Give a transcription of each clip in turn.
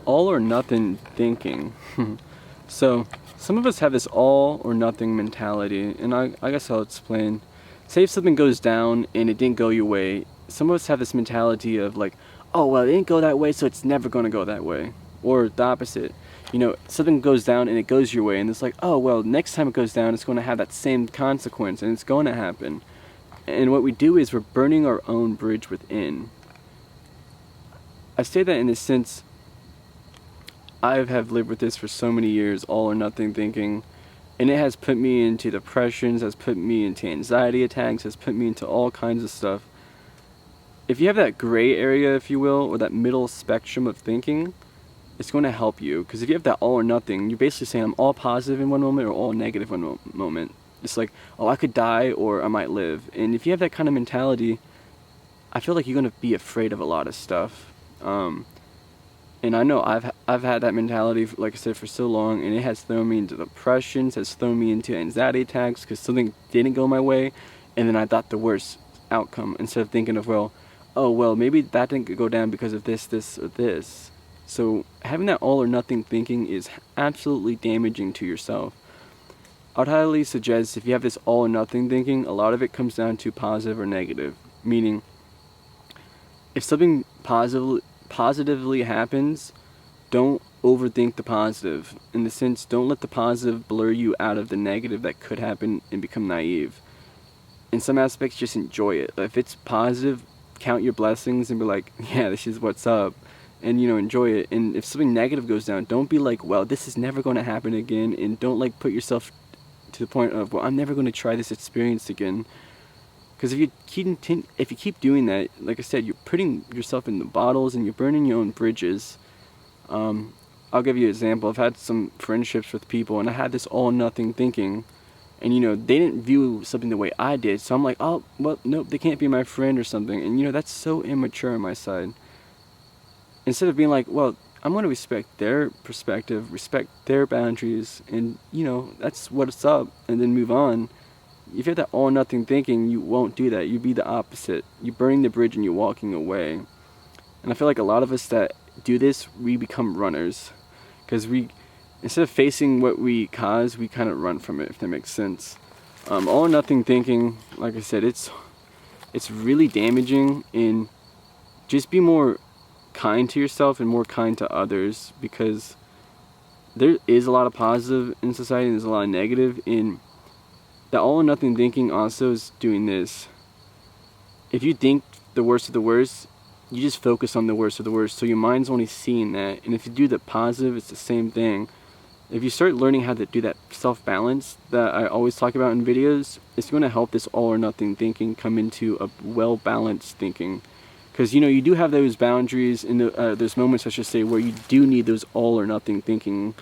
all or nothing thinking. So, some of us have this all or nothing mentality, and I guess I'll explain. Say if something goes down and it didn't go your way, some of us have this mentality of like, oh, well, it didn't go that way, so it's never going to go that way. Or the opposite. You know, something goes down and it goes your way, and it's like, oh, well, next time it goes down, it's going to have that same consequence, and it's going to happen. And what we do is we're burning our own bridge within. I say that in the sense, I have lived with this for so many years, all or nothing thinking, and it has put me into depressions, has put me into anxiety attacks, has put me into all kinds of stuff. If you have that gray area, if you will, or that middle spectrum of thinking, it's going to help you. Because if you have that all or nothing, you're basically saying I'm all positive in one moment or all negative in one moment. It's like, oh, I could die or I might live. And if you have that kind of mentality, I feel like you're going to be afraid of a lot of stuff. And I know I've had that mentality, like I said, for so long, and it has thrown me into depressions, has thrown me into anxiety attacks because something didn't go my way, and then I thought the worst outcome instead of thinking of, well, oh, well, maybe that didn't go down because of this, this, or this. So having that all or nothing thinking is absolutely damaging to yourself. I'd highly suggest if you have this all or nothing thinking, a lot of it comes down to positive or negative, meaning if something positively happens, don't overthink the positive. In the sense, don't let the positive blur you out of the negative that could happen and become naive. In some aspects, just enjoy it. If it's positive, count your blessings and be like, yeah, this is what's up, and enjoy it. And if something negative goes down, don't be like, well, this is never going to happen again, and don't like put yourself to the point of, well, I'm never going to try this experience again. Because if you keep doing that, like I said, you're putting yourself in the bottles and you're burning your own bridges. I'll give you an example. I've had some friendships with people, and I had this all-nothing thinking, and they didn't view something the way I did. So I'm like, oh, well, nope, they can't be my friend or something. And that's so immature on my side. Instead of being like, well, I'm going to respect their perspective, respect their boundaries, and that's what's up, and then move on. If you have that all or nothing thinking, you won't do that. You'd be the opposite. You're burning the bridge and you're walking away. And I feel like a lot of us that do this, we become runners. Because instead of facing what we cause, we kind of run from it, if that makes sense. All or nothing thinking, like I said, it's really damaging. And just be more kind to yourself and more kind to others. Because there is a lot of positive in society and there's a lot of negative. And that all or nothing thinking also is doing this. If you think the worst of the worst, you just focus on the worst of the worst, so your mind's only seeing that. And if you do the positive, it's the same thing. If you start learning how to do that self-balance that I always talk about in videos, it's going to help this all or nothing thinking come into a well-balanced thinking. Because you do have those boundaries in those moments, I should say, where you do need those all or nothing thinking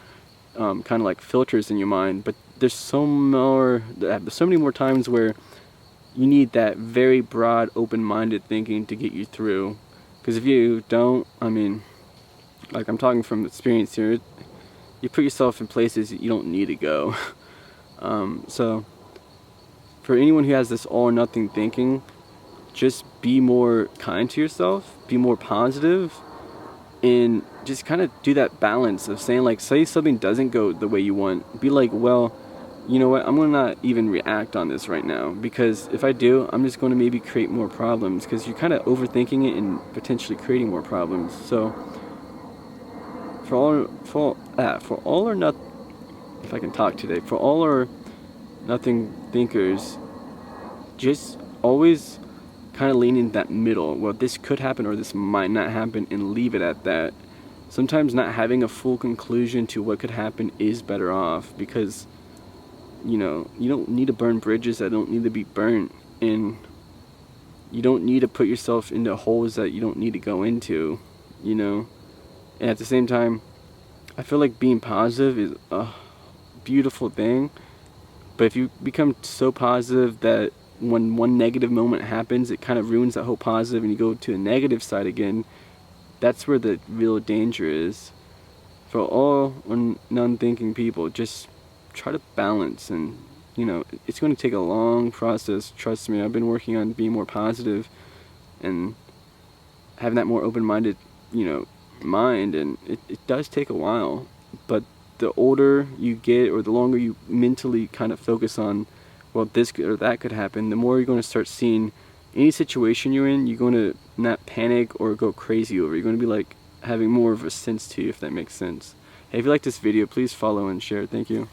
kind of like filters in your mind. But there's so many more times where you need that very broad, open-minded thinking to get you through. Because if you don't, like I'm talking from experience here, you put yourself in places that you don't need to go. So for anyone who has this all or nothing thinking, just be more kind to yourself, be more positive, and just kind of do that balance of saying, like, say something doesn't go the way you want, be like, well, you know what, I'm going to not even react on this right now, because if I do, I'm just going to maybe create more problems, because you're kind of overthinking it and potentially creating more problems. So for all or not, if I can talk today, for all or nothing thinkers, just always kind of lean in that middle. Well, this could happen or this might not happen, and leave it at that. Sometimes not having a full conclusion to what could happen is better off, because you don't need to burn bridges that don't need to be burnt, and you don't need to put yourself into holes that you don't need to go into, and at the same time, I feel like being positive is a beautiful thing, but if you become so positive that when one negative moment happens, it kind of ruins that whole positive and you go to a negative side again, that's where the real danger is. For all or none thinking people, just try to balance, and it's going to take a long process. Trust me, I've been working on being more positive and having that more open-minded mind, and it does take a while. But the older you get, or the longer you mentally kind of focus on, well, this or that could happen, the more you're going to start seeing any situation you're in, you're going to not panic or go crazy over. You're going to be like having more of a sense to you, if that makes sense. Hey, if you like this video, please follow and share. Thank you.